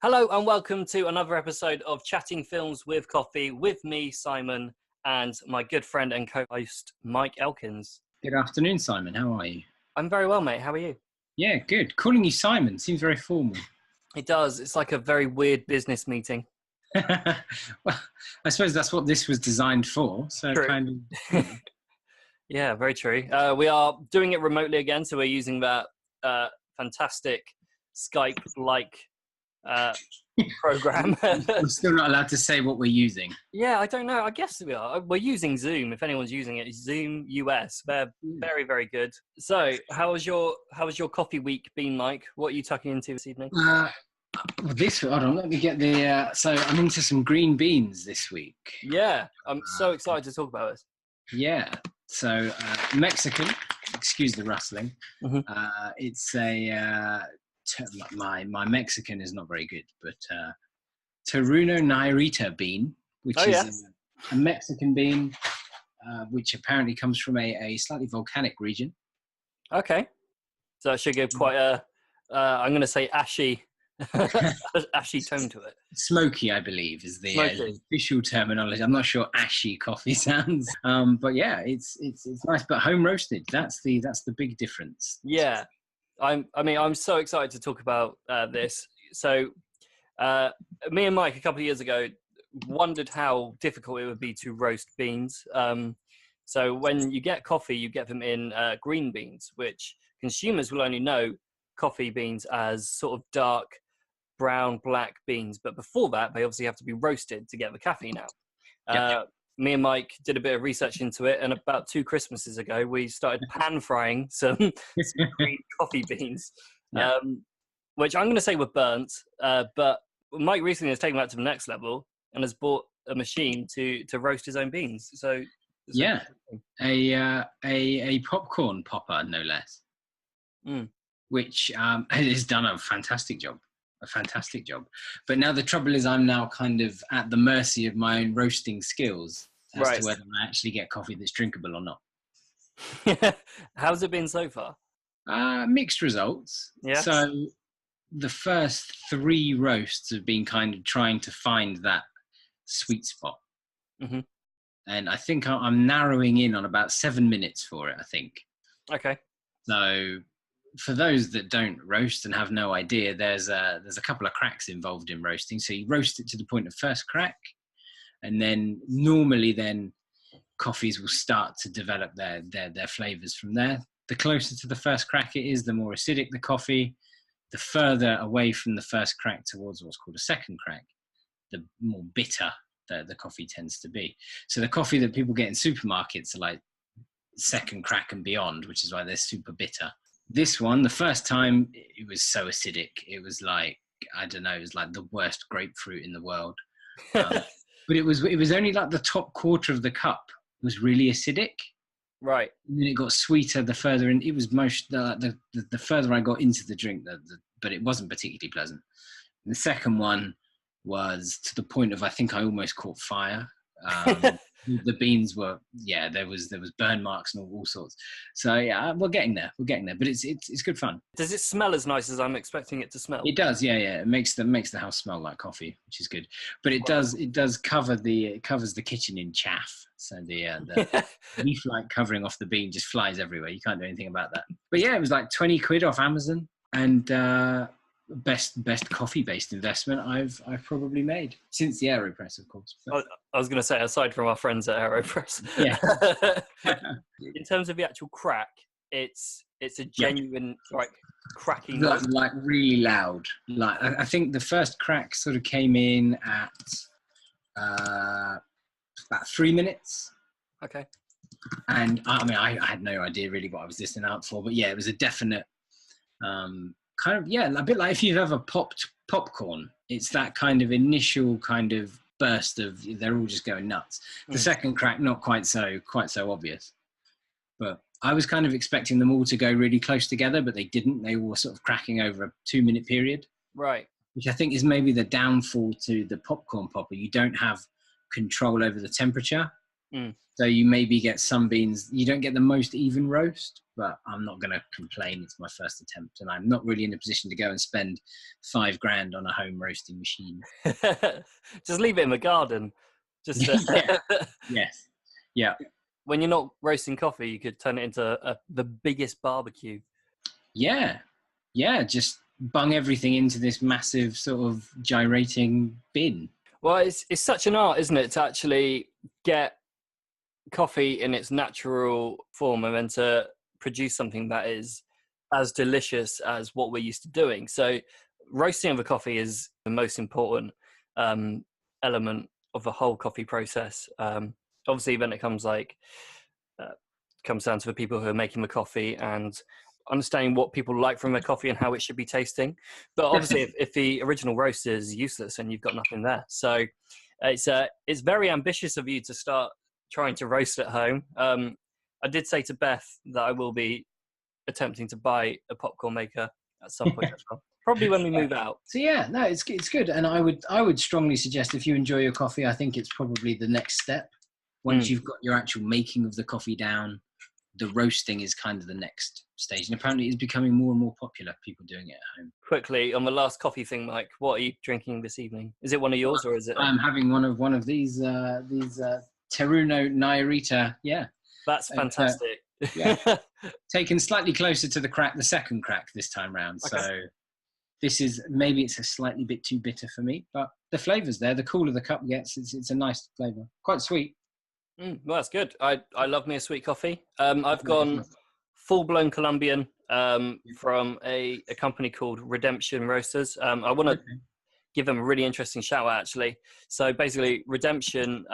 Hello and welcome to another episode of Chatting Films with Coffee with me, Simon, and my good friend and co-host, Mike Elkins. Good afternoon, Simon. How are you? I'm very well, mate. How are you? Yeah, good. Calling you Simon seems very formal. It does. It's like a very weird business meeting. Well, I suppose that's what this was designed for. So True. kind of. Yeah, very true. We are doing it remotely again, so we're using that fantastic Skype-like program. We're still not allowed to say what we're using. Yeah, I don't know. I guess we are. We're using Zoom. If anyone's using it, it's Zoom US. They're very, very good. So, how was your coffee week been, Mike? What are you tucking into this evening? Hold on, let me get the. So I'm into some green beans this week. Yeah, I'm so excited to talk about this. Yeah. So Mexican. Excuse the rustling. Mhm. It's a. My Mexican is not very good, but Teruno Nairita bean, which is a Mexican bean, which apparently comes from a slightly volcanic region. Okay, so that should give quite a, I'm going to say ashy tone to it. Smoky, I believe, is the official terminology. I'm not sure ashy coffee sounds, but yeah, it's nice, but home roasted. That's the big difference. Yeah. I'm so excited to talk about this. So, me and Mike a couple of years ago wondered how difficult it would be to roast beans. So when you get coffee, you get them in green beans, which consumers will only know coffee beans as sort of dark brown, black beans. But before that, they obviously have to be roasted to get the caffeine out. Me and Mike did a bit of research into it, and about 2 Christmases ago, we started pan frying some green coffee beans, which I'm going to say were burnt. But Mike recently has taken that to the next level and has bought a machine to roast his own beans. So yeah, a popcorn popper, no less, which has done a fantastic job. But now the trouble is I'm now kind of at the mercy of my own roasting skills as to whether I actually get coffee that's drinkable or not. How's it been so far? Mixed results. Yeah. So the first 3 roasts have been kind of trying to find that sweet spot. Mm-hmm. And I think I'm narrowing in on about 7 minutes for it, I think. Okay. So for those that don't roast and have no idea, there's a couple of cracks involved in roasting. So you roast it to the point of first crack, and then normally coffees will start to develop their flavors from there. The closer to the first crack it is, the more acidic the coffee. The further away from the first crack towards what's called a second crack, the more bitter the coffee tends to be. So the coffee that people get in supermarkets are like second crack and beyond, which is why they're super bitter. This one, the first time, it was so acidic. It was like, I don't know, it was like the worst grapefruit in the world. But it was only like the top quarter of the cup was really acidic. Right. And then it got sweeter the further in. It was the further I got into the drink, but it wasn't particularly pleasant. And the second one was to the point of, I think I almost caught fire. The beans were, there was burn marks and all sorts. So yeah, we're getting there, but it's good fun. Does it smell as nice as I'm expecting it to smell? It does, yeah. It makes the house smell like coffee, which is good. But it does covers the kitchen in chaff. So the leaf-like covering off the bean just flies everywhere. You can't do anything about that. But yeah, it was like 20 quid off Amazon, and best coffee-based investment I've probably made since the AeroPress, of course. But I was going to say, aside from our friends at AeroPress. Yeah. In terms of the actual crack, it's a genuine cracking, like really loud. Like I think the first crack sort of came in at about 3 minutes. Okay. And I had no idea really what I was listening out for, but yeah, it was a definite kind of, a bit like if you've ever popped popcorn. It's that kind of initial kind of burst of they're all just going nuts. The second crack, not quite so obvious, but I was kind of expecting them all to go really close together, but they didn't. They were sort of cracking over a 2-minute period, right? Which I think is maybe the downfall to the popcorn popper. You don't have control over the temperature. Mm. So you maybe get some beans. You don't get the most even roast, but I'm not going to complain. It's my first attempt, and I'm not really in a position to go and spend $5,000 on a home roasting machine. Just leave it in the garden. Just Yeah. Yes. Yeah. when you're not roasting coffee, you could turn it into the biggest barbecue. Yeah. Yeah. Just bung everything into this massive sort of gyrating bin. Well, it's such an art, isn't it, to actually get coffee in its natural form and then to produce something that is as delicious as what we're used to doing. So roasting of a coffee is the most important element of the whole coffee process. Obviously, then it comes down to the people who are making the coffee and understanding what people like from their coffee and how it should be tasting. But obviously, if the original roast is useless and you've got nothing there, so it's very ambitious of you to start trying to roast at home. I did say to Beth that I will be attempting to buy a popcorn maker at some point as well. Probably when we move out. So yeah, no, it's good, and I would strongly suggest, if you enjoy your coffee, I think it's probably the next step. Once you've got your actual making of the coffee down, the roasting is kind of the next stage, and apparently it's becoming more and more popular. People doing it at home. Quickly on the last coffee thing, Mike, what are you drinking this evening? Is it one of yours or is it? I'm having one of these Teruno Nairita. Yeah, that's fantastic. Yeah, taken slightly closer to the second crack this time round. Okay. So this is, maybe it's a slightly bit too bitter for me, but the flavour's there. The cooler the cup gets, it's a nice flavour. Quite sweet. Well, that's good. I love me a sweet coffee. I've gone full-blown Colombian from a company called Redemption Roasters. I want to give them a really interesting shout out, actually. So basically, Redemption,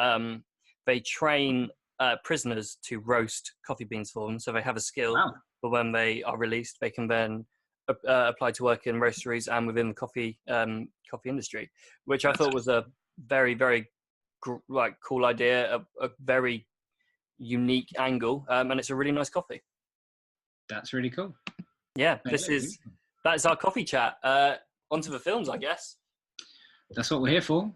they train prisoners to roast coffee beans for them. So they have a skill for when they are released, they can then apply to work in roasteries and within the coffee industry, which I thought was a very, very cool idea, a very unique angle, and it's a really nice coffee. That's really cool. Yeah, that's our coffee chat. Onto the films, I guess. That's what we're here for.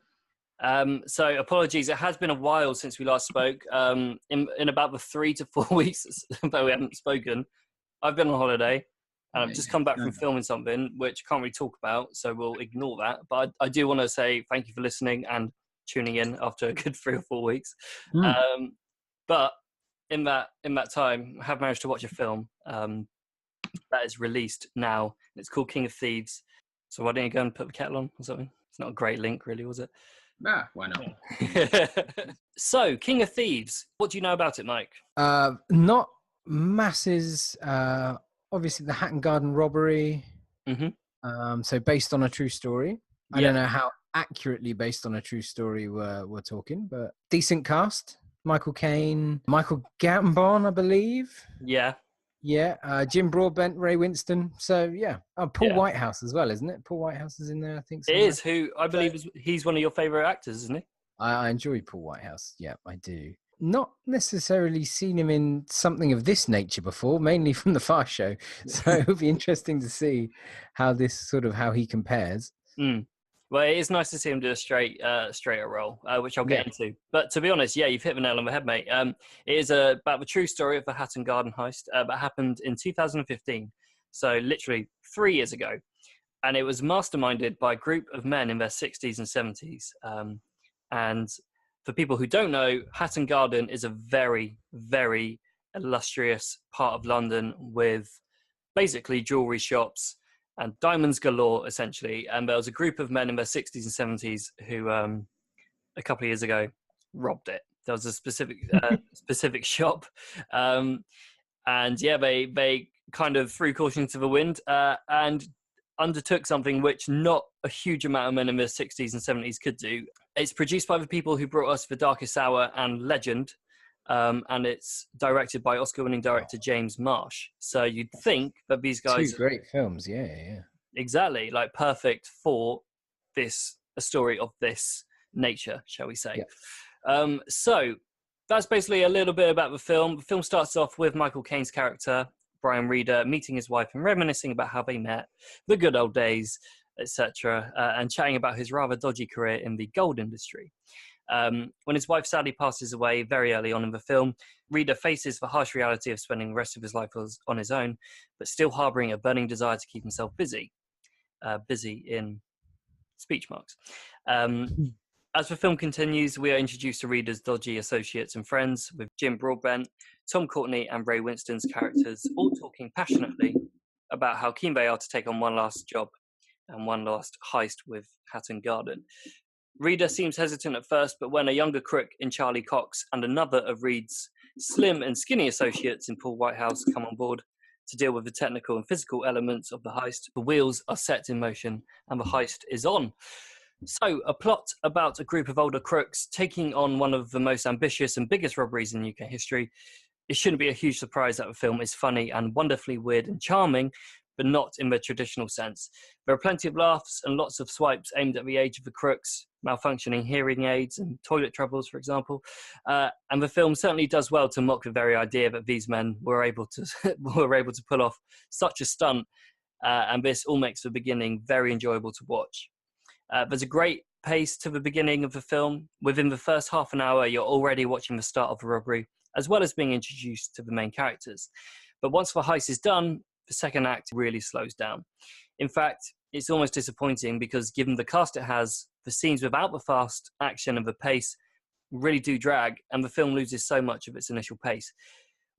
So apologies, it has been a while since we last spoke. In about the 3 to 4 weeks that we haven't spoken, I've been on holiday and I've just come back from filming something which I can't really talk about, so we'll ignore that. But I do want to say thank you for listening and tuning in after a good 3 or 4 weeks. But in that time, I have managed to watch a film that is released now. It's called King of Thieves. So why don't you go and put the kettle on or something? It's not a great link, really, was it? Nah, why not? So, King of Thieves. What do you know about it, Mike? Not masses. Obviously, the Hatton Garden robbery. Mm-hmm. So based on a true story. I don't know how accurately based on a true story we're talking, but decent cast. Michael Caine, Michael Gambon, I believe. Yeah. Yeah, Jim Broadbent, Ray Winstone. So yeah, Paul Whitehouse as well, isn't it? Paul Whitehouse is in there, I think. Somewhere. It is. Who I believe he's one of your favourite actors, isn't he? I enjoy Paul Whitehouse. Yeah, I do. Not necessarily seen him in something of this nature before, mainly from the Far Show. So it'll be interesting to see how he compares. Well, it is nice to see him do a straighter role, which I'll get into. But to be honest, you've hit the nail on the head, mate. It is about the true story of the Hatton Garden heist that happened in 2015, so literally 3 years ago. And it was masterminded by a group of men in their 60s and 70s. And for people who don't know, Hatton Garden is a very, very illustrious part of London with basically jewellery shops and diamonds galore, essentially. And there was a group of men in their 60s and 70s who, a couple of years ago, robbed it. There was a specific shop. They kind of threw caution to the wind and undertook something which not a huge amount of men in their 60s and 70s could do. It's produced by the people who brought us The Darkest Hour and Legend. And it's directed by Oscar-winning director James Marsh. So you'd think that these guys... 2 great films, yeah. Exactly, like perfect for a story of this nature, shall we say. Yeah. So that's basically a little bit about the film. The film starts off with Michael Caine's character, Brian Reader, meeting his wife and reminiscing about how they met, the good old days, etc., and chatting about his rather dodgy career in the gold industry. When his wife sadly passes away very early on in the film, Reader faces the harsh reality of spending the rest of his life on his own, but still harboring a burning desire to keep himself busy. Busy in speech marks. As the film continues, we are introduced to Reader's dodgy associates and friends, with Jim Broadbent, Tom Courtenay, and Ray Winstone's characters all talking passionately about how keen they are to take on one last job and one last heist with Hatton Garden. Reader seems hesitant at first, but when a younger crook in Charlie Cox and another of Reed's slim and skinny associates in Paul Whitehouse come on board to deal with the technical and physical elements of the heist, the wheels are set in motion and the heist is on. So, a plot about a group of older crooks taking on one of the most ambitious and biggest robberies in UK history. It shouldn't be a huge surprise that the film is funny and wonderfully weird and charming, but not in the traditional sense. There are plenty of laughs and lots of swipes aimed at the age of the crooks, malfunctioning hearing aids and toilet troubles, for example. And the film certainly does well to mock the very idea that these men were able to pull off such a stunt, and this all makes the beginning very enjoyable to watch. There's a great pace to the beginning of the film. Within the first half an hour, you're already watching the start of the robbery, as well as being introduced to the main characters. But once the heist is done, the second act really slows down. In fact, it's almost disappointing because given the cast it has, the scenes without the fast action and the pace really do drag, and the film loses so much of its initial pace,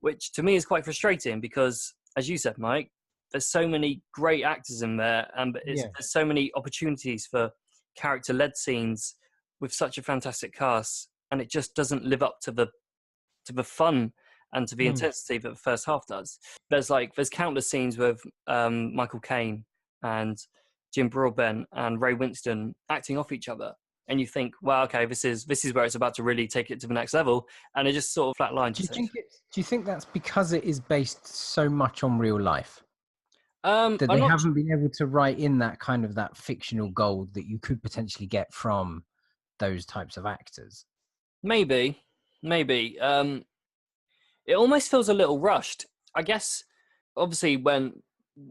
which to me is quite frustrating because, as you said, Mike, there's so many great actors in there, and there's so many opportunities for character-led scenes with such a fantastic cast, and it just doesn't live up to the fun and to the intensity that the first half does. There's countless scenes with Michael Caine and Jim Broadbent and Ray Winstone acting off each other, and you think, wow, okay, this is where it's about to really take it to the next level, and it just sort of flatlines. Do you think that's because it is based so much on real life? That they haven't been able to write in that kind of that fictional gold that you could potentially get from those types of actors? Maybe. It almost feels a little rushed. I guess, obviously,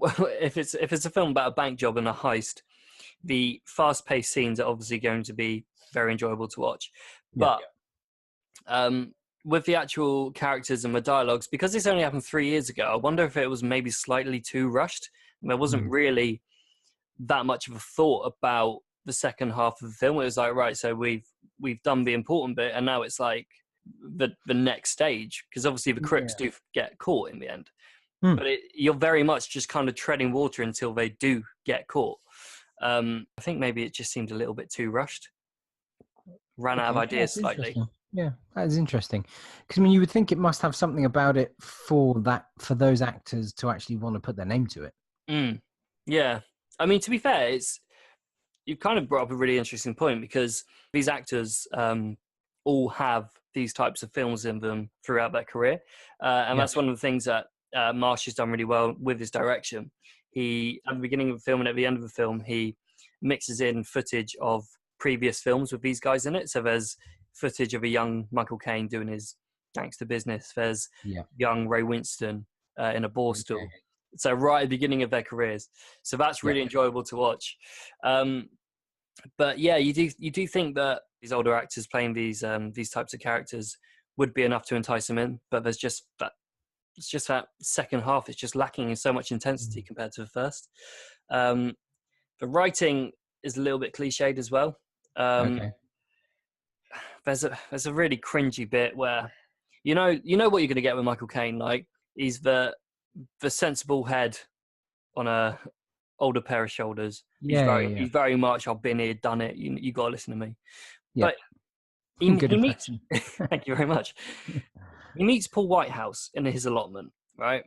if it's a film about a bank job and a heist, the fast-paced scenes are obviously going to be very enjoyable to watch. But with the actual characters and the dialogues, because this only happened 3 years ago, I wonder if it was maybe slightly too rushed. There wasn't really that much of a thought about the second half of the film. It was like, right, so we've done the important bit, and now it's like the next stage, because obviously the crooks do get caught in the end. But you're very much just kind of treading water until they do get caught. I think maybe it just seemed a little bit too rushed. Ran out of ideas slightly. Yeah, that is interesting. Because I mean, you would think it must have something about it for those actors to actually want to put their name to it. Yeah, I mean, to be fair, you've kind of brought up a really interesting point, because these actors all have these types of films in them throughout their career, and that's one of the things that Marsh has done really well with his direction. He, at the beginning of the film and at the end of the film, he mixes in footage of previous films with these guys in it. So there's footage of a young Michael Caine doing his gangster business. There's young Ray Winstone in a Borstal. So right at the beginning of their careers. So that's really enjoyable to watch. But yeah, you do think that these older actors playing these types of characters would be enough to entice them in. But there's just that. It's just that second half is just lacking in so much intensity compared to the first. The writing is a little bit cliched as well. There's a really cringy bit where you know what you're going to get with Michael Caine. Like, he's the sensible head on a older pair of shoulders. He's very much, I've been here, done it. You got to listen to me. But he meets. Thank you very much. He meets Paul Whitehouse in his allotment, right?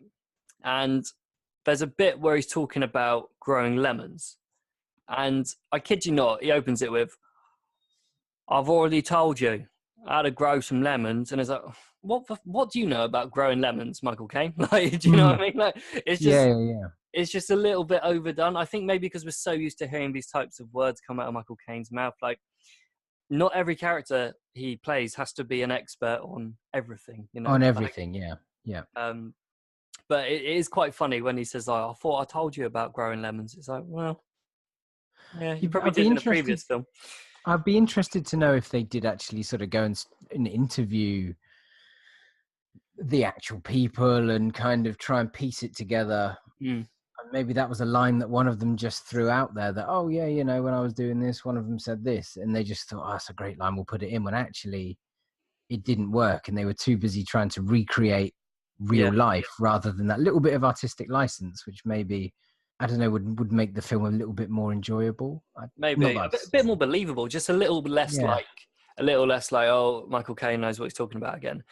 And there's a bit where he's talking about growing lemons. And I kid you not, he opens it with, "I've already told you how to grow some lemons." And it's like, what do you know about growing lemons, Michael Caine? Like, do you know what I mean? Like, it's just, it's just a little bit overdone. I think maybe because we're so used to hearing these types of words come out of Michael Caine's mouth. Like, not every character he plays has to be an expert on everything, you know. On everything, yeah. But it is quite funny when he says, "I thought I told you about growing lemons." It's like, well, yeah, you probably did in the previous film. I'd be interested to know if they did actually sort of go and interview the actual people and kind of try and piece it together. Mm. And maybe that was a line that one of them just threw out there that, oh yeah, you know, when I was doing this, one of them said this, and they just thought, oh, that's a great line, we'll put it in, when actually it didn't work and they were too busy trying to recreate real life rather than that little bit of artistic license, which maybe, I don't know, would make the film a little bit more enjoyable. Maybe a bit more believable, just a little less like, oh, Michael Caine knows what he's talking about again.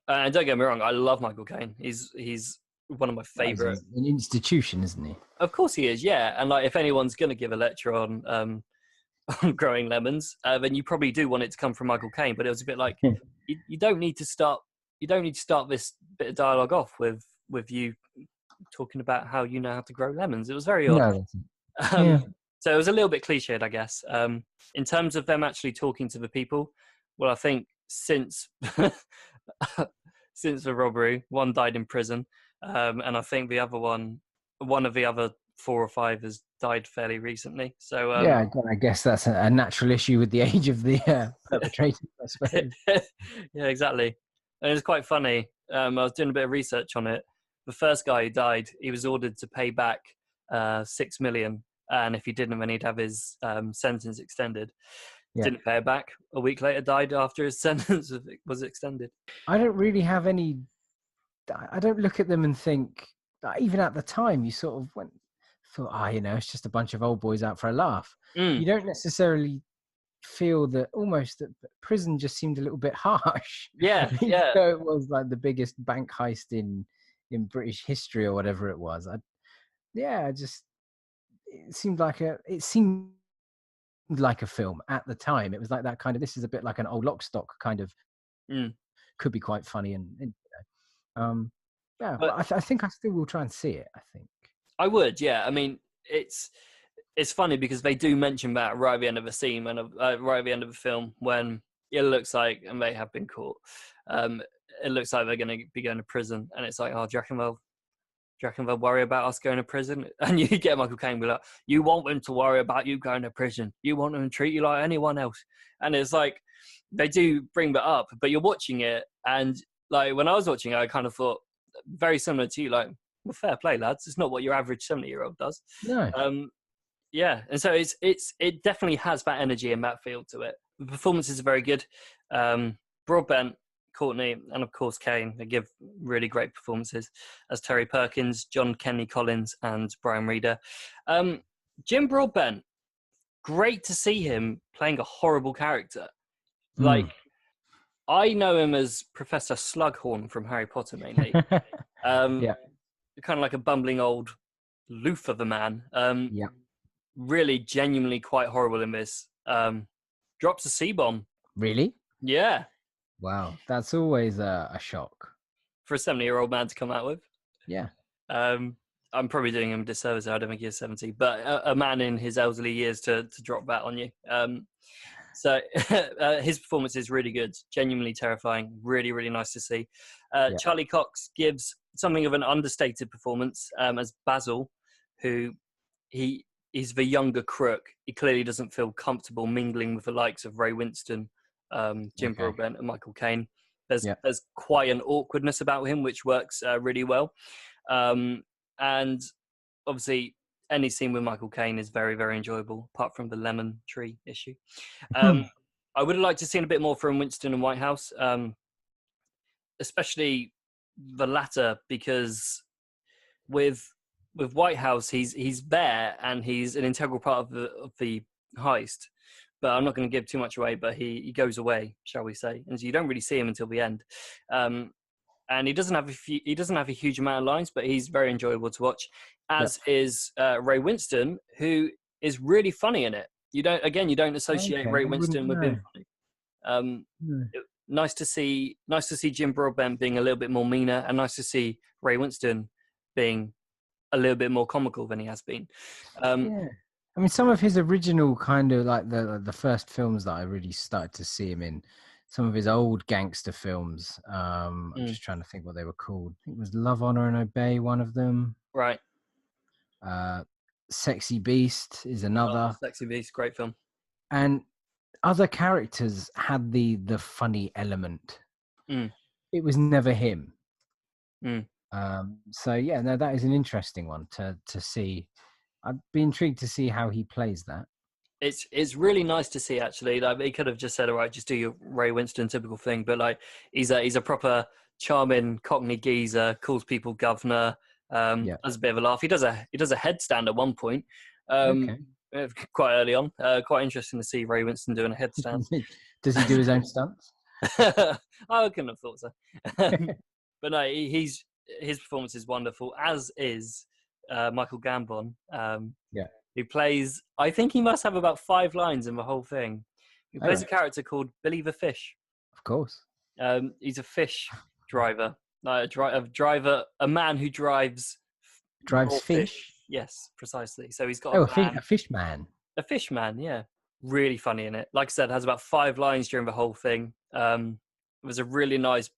And don't get me wrong, I love Michael Caine. He's one of my favorite. He's an institution, isn't he? Of course he is, yeah. And like, if anyone's going to give a lecture on growing lemons, then you probably do want it to come from Michael Caine. But it was a bit like, you don't need to start this bit of dialogue off with you talking about how you know how to grow lemons. It was very odd. So it was a little bit cliched, I guess. In terms of them actually talking to the people, well, I think since the robbery, one died in prison, and I think the other one of the other 4 or 5 has died fairly recently. So I guess that's a natural issue with the age of the perpetrator, I suppose. Yeah, exactly. And it's quite funny. I was doing a bit of research on it. The first guy who died, he was ordered to pay back $6 million, and if he didn't, then he'd have his sentence extended. Didn't pay it back. A week later, died after his sentence was extended. I don't really have any. I don't look at them and think. Even at the time, you sort of thought, you know, it's just a bunch of old boys out for a laugh. You don't necessarily feel that. Almost that prison just seemed a little bit harsh. Yeah. So it was like the biggest bank heist in British history or whatever it was. It seemed like a film at the time. It was like that kind of, this is a bit like an old Lock Stock kind of, could be quite funny and but I think I still will try and see it. I think I would. Yeah, I mean, it's funny because they do mention that right at the end of the scene and right at the end of the film when it looks like, and they have been caught. It looks like they're going to be going to prison, and it's like, oh, do you reckon they'll worry about us going to prison? And you get Michael Caine be like, you want them to worry about you going to prison. You want them to treat you like anyone else. And it's like, they do bring that up, but you're watching it. And like, when I was watching it, I kind of thought very similar to you, like, well, fair play, lads. It's not what your average 70-year-old does. No. Yeah. And so it definitely has that energy and that feel to it. The performances are very good. Broadbent, Courtney, and of course Caine, they give really great performances as Terry Perkins, John Kenny Collins, and Brian Reader. Jim Broadbent, great to see him playing a horrible character. Like, I know him as Professor Slughorn from Harry Potter mainly. Kind of like a bumbling old Luther the man. Really genuinely quite horrible in this. Drops a C-bomb. Really? Yeah. Wow, that's always a shock for a 70-year-old man to come out with. Yeah. I'm probably doing him a disservice. I don't think he's 70, but a man in his elderly years to drop that on you. So his performance is really good, genuinely terrifying, really, really nice to see. Charlie Cox gives something of an understated performance as Basil, who he's the younger crook. He clearly doesn't feel comfortable mingling with the likes of Ray Winstone, Jim Broadbent, and Michael Caine. There's quite an awkwardness about him, which works really well. And obviously, any scene with Michael Caine is very, very enjoyable, apart from the lemon tree issue. I would have liked to see a bit more from Winston and Whitehouse, especially the latter, because with Whitehouse, he's there and he's an integral part of the heist. But I'm not going to give too much away. But he goes away, shall we say? And so you don't really see him until the end. And he doesn't have a huge amount of lines, but he's very enjoyable to watch. As is Ray Winstone, who is really funny in it. You don't associate Ray Winstone with being funny. Nice to see Jim Broadbent being a little bit more meaner, and nice to see Ray Winstone being a little bit more comical than he has been. I mean, some of his original kind of like the first films that I really started to see him in, some of his old gangster films. I'm just trying to think what they were called. I think it was Love, Honor and Obey, one of them. Right. Sexy Beast is another. Sexy Beast, great film. and other characters had the funny element. It was never him. So yeah, no, that is an interesting one to see. I'd be intrigued to see how he plays that. It's really nice to see, actually. Like, he could have just said, all right, just do your Ray Winstone typical thing, but like he's a proper charming Cockney geezer, calls people governor, has a bit of a laugh. He does a headstand at one point. Okay. Quite early on. Quite interesting to see Ray Winstone doing a headstand. Does he do his own stunts? I couldn't have thought so. But no, his performance is wonderful, as is Michael Gambon. Who plays, I think he must have about 5 lines in the whole thing. He plays a character called Billy the Fish. Of course. He's a fish driver. A man who drives fish. Yes, precisely. So he's got a fish man. A fish man, yeah. Really funny in it. Like I said, has about 5 lines during the whole thing. It was a really nice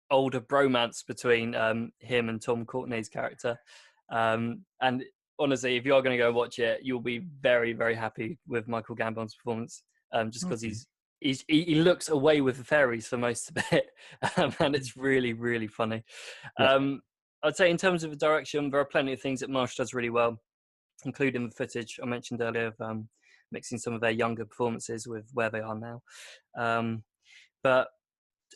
older bromance between him and Tom Courtenay's character. And honestly, if you are going to go watch it, you'll be very, very happy with Michael Gambon's performance, just because he looks away with the fairies for most of it, and it's really, really funny. Yeah. I'd say in terms of the direction, there are plenty of things that Marsh does really well, including the footage I mentioned earlier of mixing some of their younger performances with where they are now. But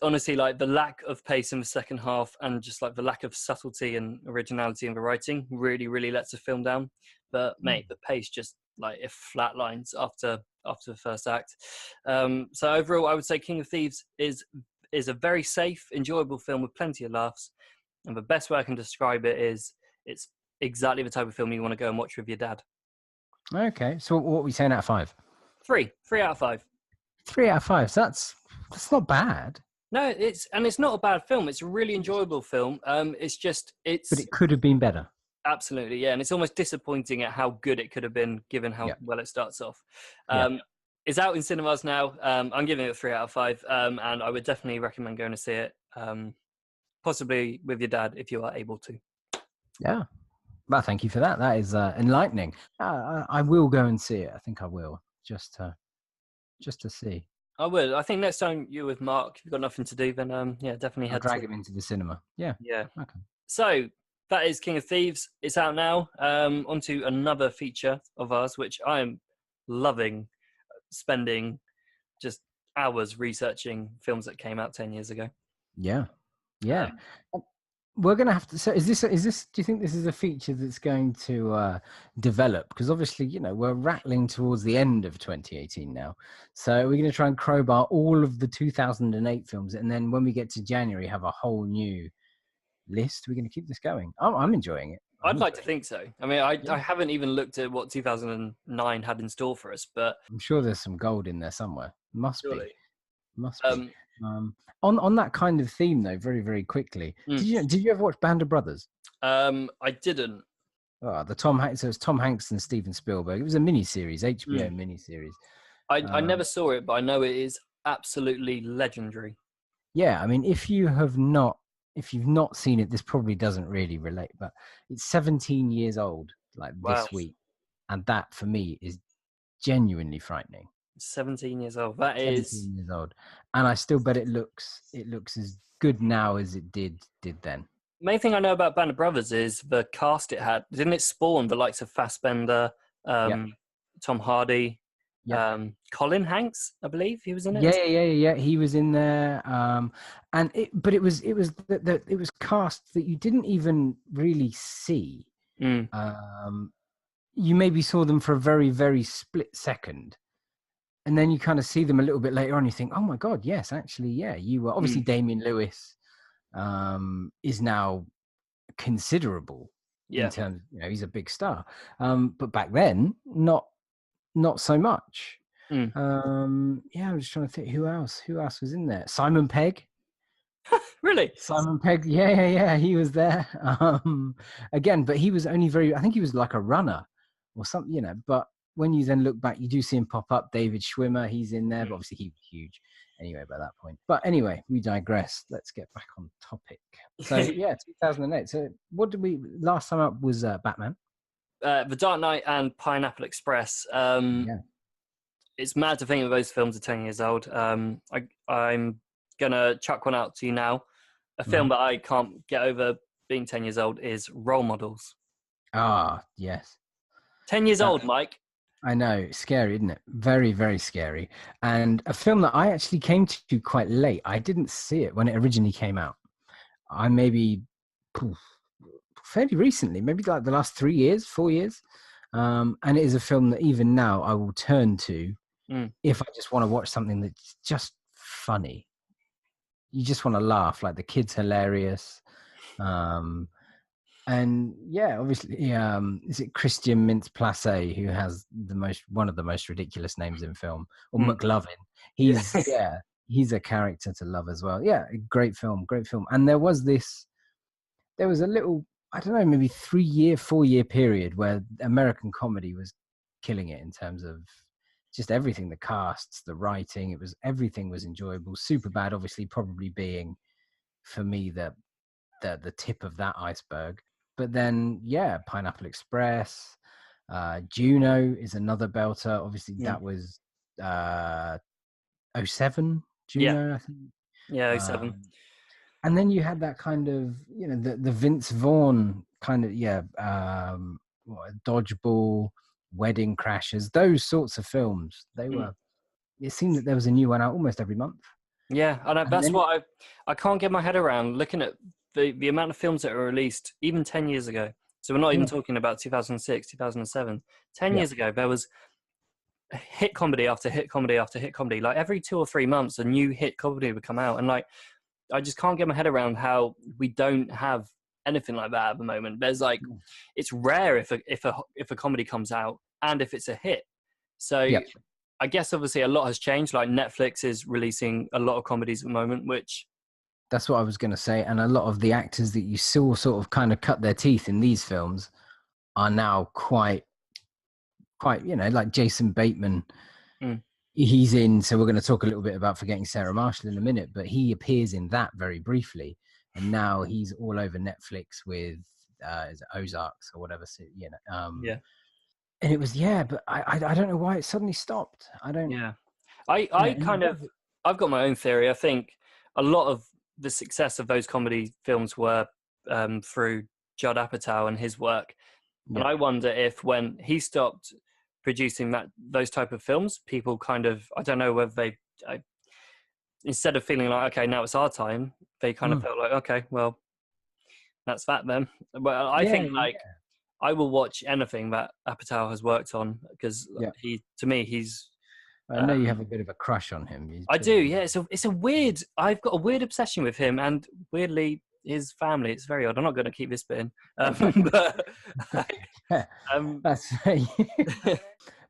honestly, like, the lack of pace in the second half and just like the lack of subtlety and originality in the writing really, really lets the film down. But mate, the pace just like it flatlines after the first act. So overall, I would say King of Thieves is a very safe, enjoyable film with plenty of laughs. And the best way I can describe it is it's exactly the type of film you want to go and watch with your dad. Okay, so what are we saying out of 5? 3 out of 5. 3 out of 5. So that's not bad. No, it's not a bad film. It's a really enjoyable film. But it could have been better. Absolutely, yeah. And it's almost disappointing at how good it could have been, given how well it starts off. It's out in cinemas now. I'm giving it a 3 out of 5, and I would definitely recommend going to see it, possibly with your dad if you are able to. Yeah. Well, thank you for that. That is enlightening. I will go and see it. I think I will, just to see. I would. I think next time you're with Mark, if you've got nothing to do, then definitely I'll drag him into the cinema. Yeah. Yeah. Okay. So that is King of Thieves. It's out now. Onto another feature of ours, which I am loving, spending just hours researching films that came out 10 years ago. Yeah. Yeah. We're going to have to. So is this? Do you think this is a feature that's going to develop? Because obviously, we're rattling towards the end of 2018 now. So we're going to try and crowbar all of the 2008 films, and then when we get to January, have a whole new list. We're going to keep this going. I'm enjoying it. I'd like to think so. I mean, I haven't even looked at what 2009 had in store for us, but I'm sure there's some gold in there somewhere. Must surely. be. On that kind of theme, though, very, very quickly, did you ever watch Band of Brothers? I didn't. Oh, so it was Tom Hanks and Steven Spielberg. It was a miniseries, HBO miniseries. I never saw it, but I know it is absolutely legendary. Yeah, I mean, if you've not seen it, this probably doesn't really relate, but it's 17 years old, this week, and that for me is genuinely frightening. 17 years old. That is 17 years old, and I still bet it looks as good now as it did then. Main thing I know about Band of Brothers is the cast it had. Didn't it spawn the likes of Fassbender, Tom Hardy, Colin Hanks? I believe he was in it. Yeah. He was in there, but it was cast that you didn't even really see. You maybe saw them for a very, very split second. And then you kind of see them a little bit later on. You think, oh my God, yes, actually, yeah. You were obviously Damian Lewis is now considerable in terms. He's a big star. But back then, not so much. I'm just trying to think who else was in there. Simon Pegg. Really? Simon Pegg. Yeah. He was there again, but he was only I think he was like a runner or something, but. When you then look back, you do see him pop up. David Schwimmer, he's in there, but obviously he was huge anyway by that point. But anyway, we digress. Let's get back on topic. So 2008. So what did we last time up was Batman, The Dark Knight and Pineapple Express. it's mad to think that those films are 10 years old. I'm gonna chuck one out to you now. A film that I can't get over being 10 years old is Role Models. Ah, yes. 10 years old, Mike. I know, scary, isn't it? Very, very scary. And a film that I actually came to quite late. I didn't see it when it originally came out. I maybe fairly recently, maybe like the last 3 years, 4 years. And it is a film that even now I will turn to if I just want to watch something that's just funny. You just want to laugh, like the kid's hilarious. And yeah, obviously, is it Christian Mintz-Plasse who has one of the most ridiculous names in film, or McLovin? He's he's a character to love as well. Yeah, great film. And there was a little, I don't know, maybe 4 year period where American comedy was killing it in terms of just everything, the casts, the writing. Everything was enjoyable. Superbad, obviously, probably being for me the tip of that iceberg. But then, yeah, Pineapple Express, Juno is another belter. Obviously, that was 07, Juno, I think. Yeah, 07. And then you had that kind of, the Vince Vaughn kind of, Dodgeball, Wedding Crashers, those sorts of films. It seemed that there was a new one out almost every month. Yeah, and that's what I can't get my head around, looking at the amount of films that were released even 10 years ago. So we're not even talking about 2006, 2007. 10 years ago, there was hit comedy after hit comedy after hit comedy. Like every 2 or 3 months, a new hit comedy would come out. And like, I just can't get my head around how we don't have anything like that at the moment. There's like, it's rare if a comedy comes out and if it's a hit. So I guess obviously a lot has changed. Like Netflix is releasing a lot of comedies at the moment, which... That's what I was going to say. And a lot of the actors that you saw sort of kind of cut their teeth in these films are now quite, like Jason Bateman. He's in, so we're going to talk a little bit about Forgetting Sarah Marshall in a minute, but he appears in that very briefly. And now he's all over Netflix with Ozarks or whatever. So, And it was, but I don't know why it suddenly stopped. I don't. Yeah. I've got my own theory. I think a lot of the success of those comedy films were through Judd Apatow and his work. And I wonder if when he stopped producing those type of films, people kind of, I don't know whether they, instead of feeling like, okay, now it's our time, they kind of felt like, okay, well, that's that then. Well, I think I will watch anything that Apatow has worked on because he's... I know you have a bit of a crush on him. I do, yeah. It's a weird... I've got a weird obsession with him, and weirdly, his family. It's very odd. I'm not going to keep this bit in. That's...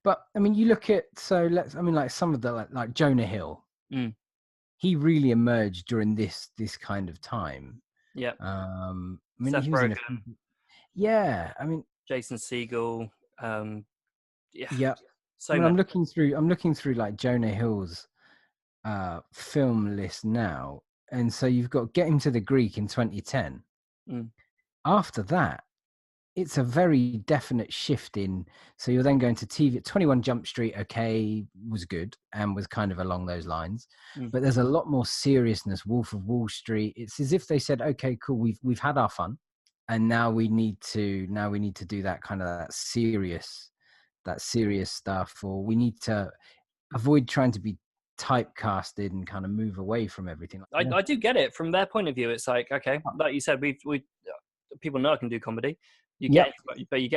But, I mean, you look at... like some of the... Like Jonah Hill. He really emerged during this kind of time. Yeah. Seth Rogen. I mean... Jason Segel. So I'm looking through like Jonah Hill's film list now, and so you've got Get Him to the Greek in 2010. After that, it's a very definite shift in. So you're then going to TV. 21 Jump Street, was good and was kind of along those lines, but there's a lot more seriousness. Wolf of Wall Street. It's as if they said, "Okay, cool, we've had our fun, and now we need to do that kind of that serious stuff, or we need to avoid trying to be typecasted and kind of move away from everything." I do get it from their point of view. It's like, okay, like you said, we people know I can do comedy. You get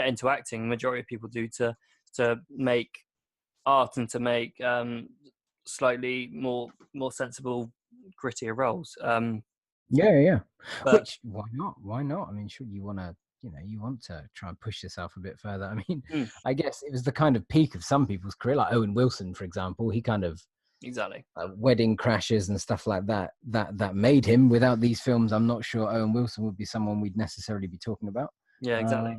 into acting. Majority of people do to make art and to make slightly more sensible, grittier roles. Which why not? I mean, sure, you want to try and push yourself a bit further. I mean, I guess it was the kind of peak of some people's career, like Owen Wilson, for example. He kind of Wedding Crashers and stuff like that made him. Without these films, I'm not sure Owen Wilson would be someone we'd necessarily be talking about. Yeah, exactly.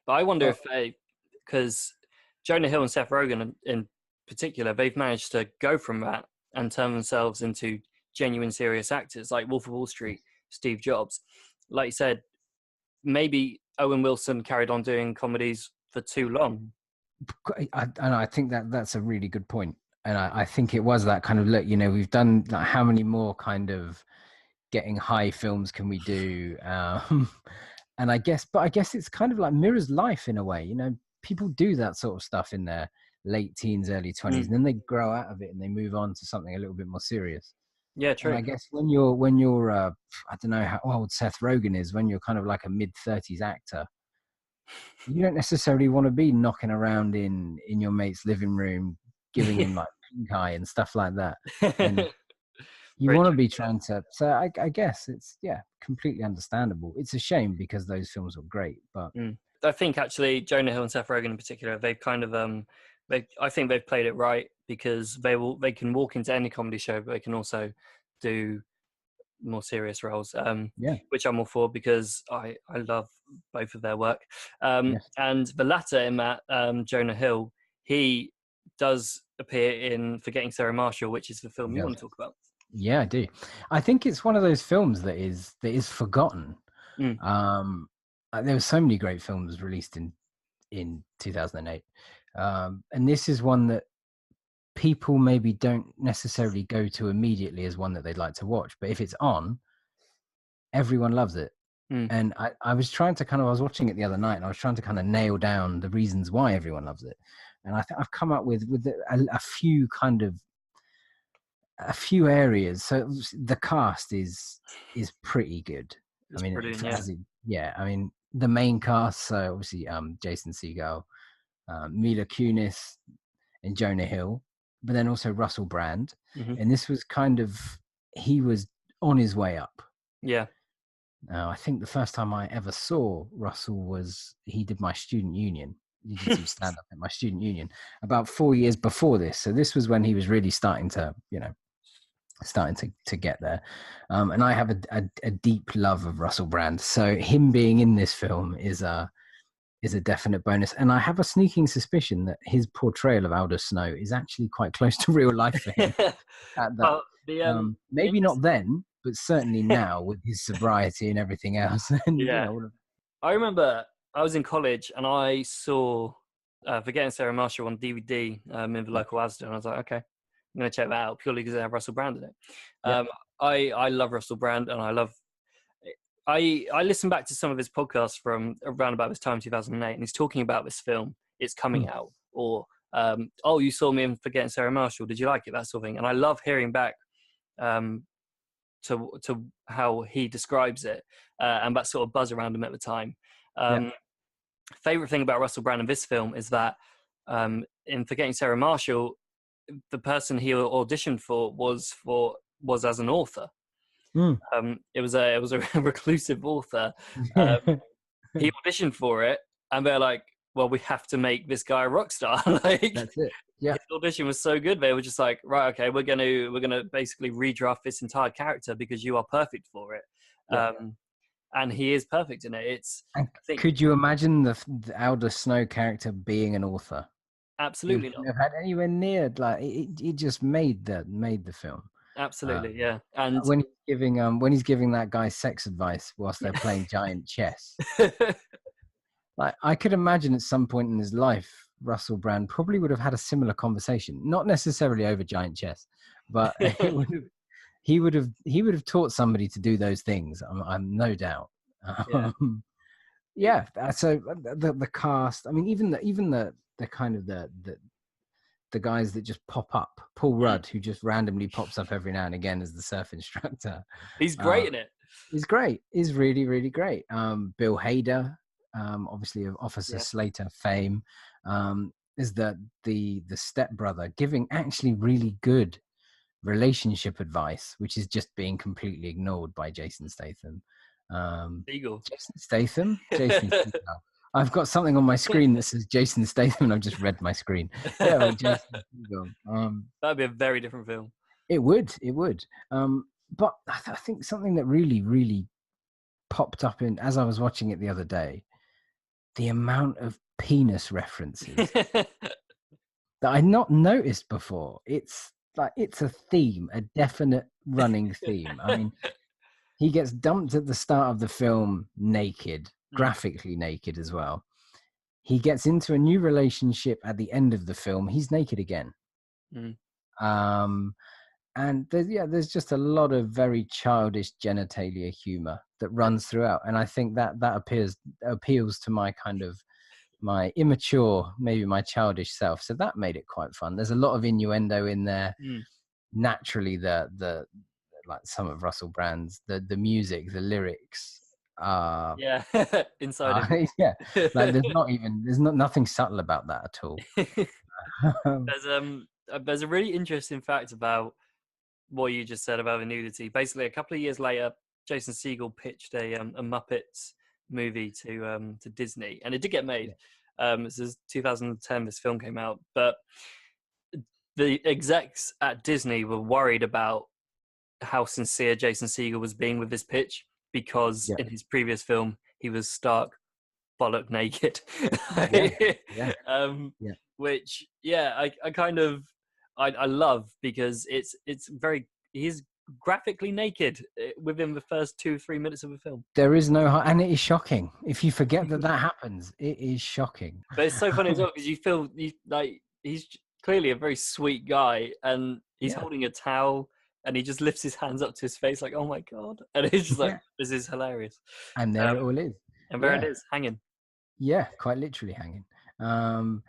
But I wonder if because Jonah Hill and Seth Rogen in particular, they've managed to go from that and turn themselves into genuine serious actors, like Wolf of Wall Street, Steve Jobs. Like you said, maybe Owen Wilson carried on doing comedies for too long. I think that's a really good point. And I think it was that kind of look, we've done like, how many more kind of getting high films can we do? And I guess it's kind of like mirrors life in a way. People do that sort of stuff in their late teens, early 20s, and then they grow out of it and they move on to something a little bit more serious. Yeah, true. And I guess when you're I don't know how old Seth Rogen is, when you're kind of like a mid-30s actor, you don't necessarily want to be knocking around in your mate's living room, giving him like pink eye and stuff like that. And you want to be trying to. So I guess it's completely understandable. It's a shame because those films were great, but I think actually Jonah Hill and Seth Rogen in particular, they've kind of I think they've played it right, because they can walk into any comedy show, but they can also do more serious roles, which I'm all for, because I love both of their work. And the latter in that, Jonah Hill, he does appear in Forgetting Sarah Marshall, which is the film you want to talk about. Yeah, I do. I think it's one of those films that is forgotten. There were so many great films released in 2008, and this is one that people maybe don't necessarily go to immediately as one that they'd like to watch, but if it's on, everyone loves it. And I was trying to I was watching it the other night, and I was trying to kind of nail down the reasons why everyone loves it, and I think I've come up with a few areas. So the cast is pretty good. It's I mean, brilliant, I mean, the main cast, so obviously Jason Segel, Mila Kunis, and Jonah Hill, but then also Russell Brand. And this was he was on his way up. Yeah. I think the first time I ever saw Russell was he did my student union. He did some stand up at my student union about 4 years before this. So this was when he was really starting to get there. And I have a deep love of Russell Brand. So him being in this film is a definite bonus. And I have a sneaking suspicion that his portrayal of Aldous Snow is actually quite close to real life for him. Maybe not then, but certainly now with his sobriety and everything else. And, I remember I was in college and I saw Forgetting Sarah Marshall on DVD in the local Asda, and I was like, okay, I'm going to check that out purely because they have Russell Brand in it. I love Russell Brand, and I listened back to some of his podcasts from around about this time, 2008, and he's talking about this film. It's coming out, or you saw me in Forgetting Sarah Marshall. Did you like it? That sort of thing. And I love hearing back to how he describes it, and that sort of buzz around him at the time. Favorite thing about Russell Brand in this film is that in Forgetting Sarah Marshall, the person he auditioned for was as an author. It was a reclusive author. He auditioned for it, and they're like, well, we have to make this guy a rock star. Like, that's it. Yeah, his audition was so good, they were just like, right, okay, we're gonna basically redraft this entire character because you are perfect for it. And he is perfect in it. Could you imagine the Aldous Snow character being an author? Absolutely not. Have had anywhere near it just made the film. Absolutely, yeah. And when he's giving that guy sex advice whilst they're playing giant chess, like I could imagine at some point in his life, Russell Brand probably would have had a similar conversation, not necessarily over giant chess, but he would have taught somebody to do those things. I'm no doubt. So the cast. I mean, even the kind of the guys that just pop up. Paul Rudd, who just randomly pops up every now and again as the surf instructor. He's great in it. He's great. He's really, really great. Bill Hader, obviously of Officer Slater fame, is the stepbrother giving actually really good relationship advice, which is just being completely ignored by Jason Statham. Jason Statham? I've got something on my screen that says Jason Statham, and I've just read my screen. Yeah, Jason Statham. That'd be a very different film. It would. But I think something that really, really popped up as I was watching it the other day, the amount of penis references that I'd not noticed before. It's a theme, a definite running theme. I mean, he gets dumped at the start of the film naked, graphically naked as well. He gets into a new relationship at the end of the film. He's naked again. And there's just a lot of very childish genitalia humor that runs throughout, and I think that appeals to my kind of my immature, maybe my childish self. So that made it quite fun. There's a lot of innuendo in there. Naturally, the like some of Russell Brand's the music, the lyrics are inside of it. yeah, like there's nothing subtle about that at all. There's a really interesting fact about what you just said about the nudity. Basically, a couple of years later, Jason Segel pitched a Muppets movie to Disney, and it did get made. This is 2010. This film came out, but the execs at Disney were worried about how sincere Jason Segel was being with this pitch, because in his previous film he was stark bollock naked. Which I kind of I love, because he's graphically naked within the first 2-3 minutes of the film. There is no, and it is shocking. If you forget that happens, it is shocking. But it's so funny as well, because you feel like he's clearly a very sweet guy, and he's holding a towel, and he just lifts his hands up to his face like, oh my God. And it's just like, this is hilarious. And there it all is. And there it is, hanging. Yeah, quite literally hanging. And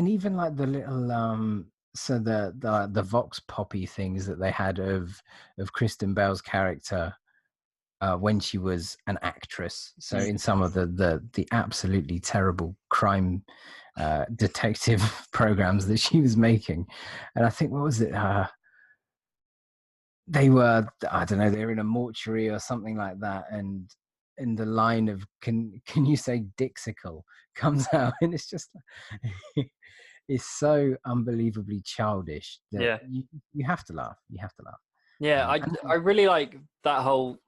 even like the little so the Vox Poppy things that they had of Kristen Bell's character when she was an actress. So in some of the absolutely terrible crime detective programs that she was making. And I think, what was it? They were, I don't know, they were in a mortuary or something like that, and in the line of can you say Dixical comes out, and it's just it's so unbelievably childish that you have to laugh. I really like that whole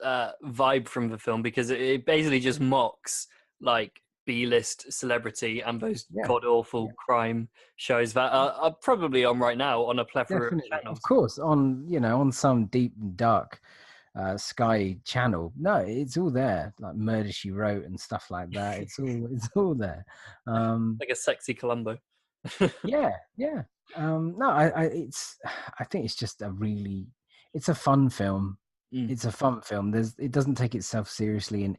vibe from the film, because it basically just mocks like B-list celebrity and those god-awful crime shows that are probably on right now on a plethora of channels. Of course, on some deep and dark Sky channel. No, it's all there, like Murder, She Wrote and stuff like that. It's all there. Like a sexy Columbo. No, I think it's just it's a fun film. It's a fun film. It doesn't take itself seriously in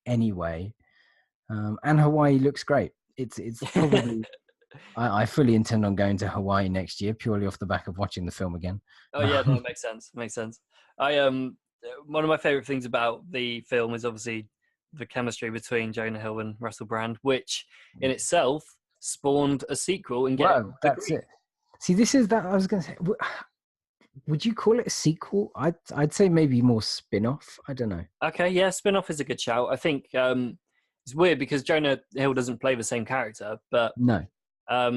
any way. And Hawaii looks great. It's probably I fully intend on going to Hawaii next year, purely off the back of watching the film again. Oh yeah, no, it makes sense. One of my favorite things about the film is obviously the chemistry between Jonah Hill and Russell Brand, which in itself spawned a sequel. And that's it. See, this is that I was going to say. Would you call it a sequel? I'd say maybe more spin-off. I don't know. Okay, yeah, spin-off is a good shout. I think it's weird because Jonah Hill doesn't play the same character, but no.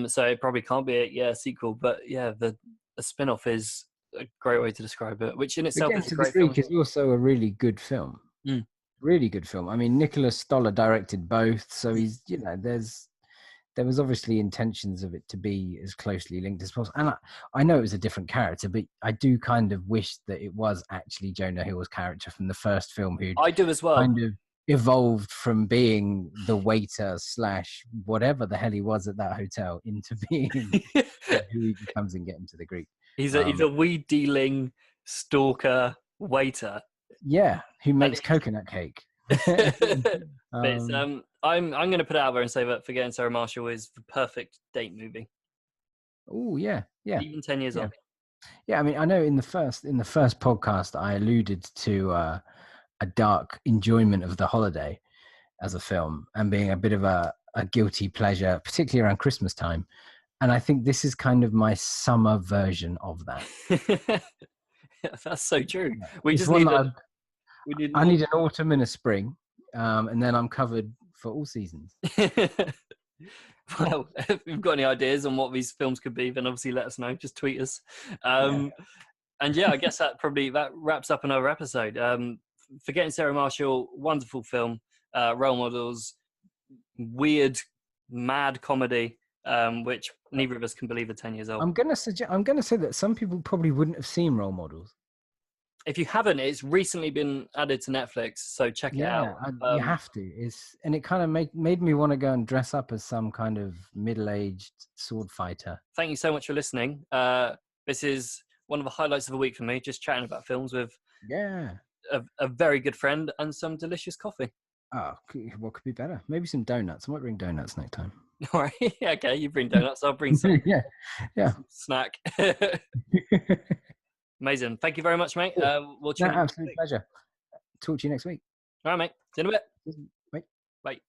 So it probably can't be a sequel. But yeah, the spin-off is a great way to describe it, which in itself is a great film. It's also a really good film. Really good film. I mean, Nicholas Stoller directed both, so he's there was obviously intentions of it to be as closely linked as possible. And I know it was a different character, but I do kind of wish that it was actually Jonah Hill's character from the first film, who I do as well. Kind of evolved from being the waiter / whatever the hell he was at that hotel into being who he becomes and get into the Greek. He's a weed dealing stalker waiter. Yeah, who makes coconut cake. I'm going to put it out there and say that Forgetting Sarah Marshall is the perfect date movie. Oh yeah. Even 10 years on. Yeah, I mean, I know in the first podcast I alluded to a dark enjoyment of The Holiday as a film and being a bit of a guilty pleasure, particularly around Christmas time. And I think this is kind of my summer version of that. That's so true. I need an autumn and a spring, and then I'm covered for all seasons. Well, if you've got any ideas on what these films could be, then obviously let us know. Just tweet us. And I guess that wraps up another episode. Forgetting Sarah Marshall, wonderful film, role models, weird, mad comedy, which neither of us can believe are 10 years old. I'm gonna say that some people probably wouldn't have seen Role Models. if you haven't, it's recently been added to Netflix, so check it out. You have to. And it kind of made me want to go and dress up as some kind of middle-aged sword fighter. Thank you so much for listening. This is one of the highlights of the week for me, just chatting about films with a very good friend and some delicious coffee. Oh, what could be better? Maybe some donuts. I might bring donuts next time. All right. Yeah, okay, you bring donuts. I'll bring some snack. Amazing. Thank you very much, mate. We'll tune in. Absolute pleasure. Talk to you next week. All right, mate. See you in a bit. Bye. Bye.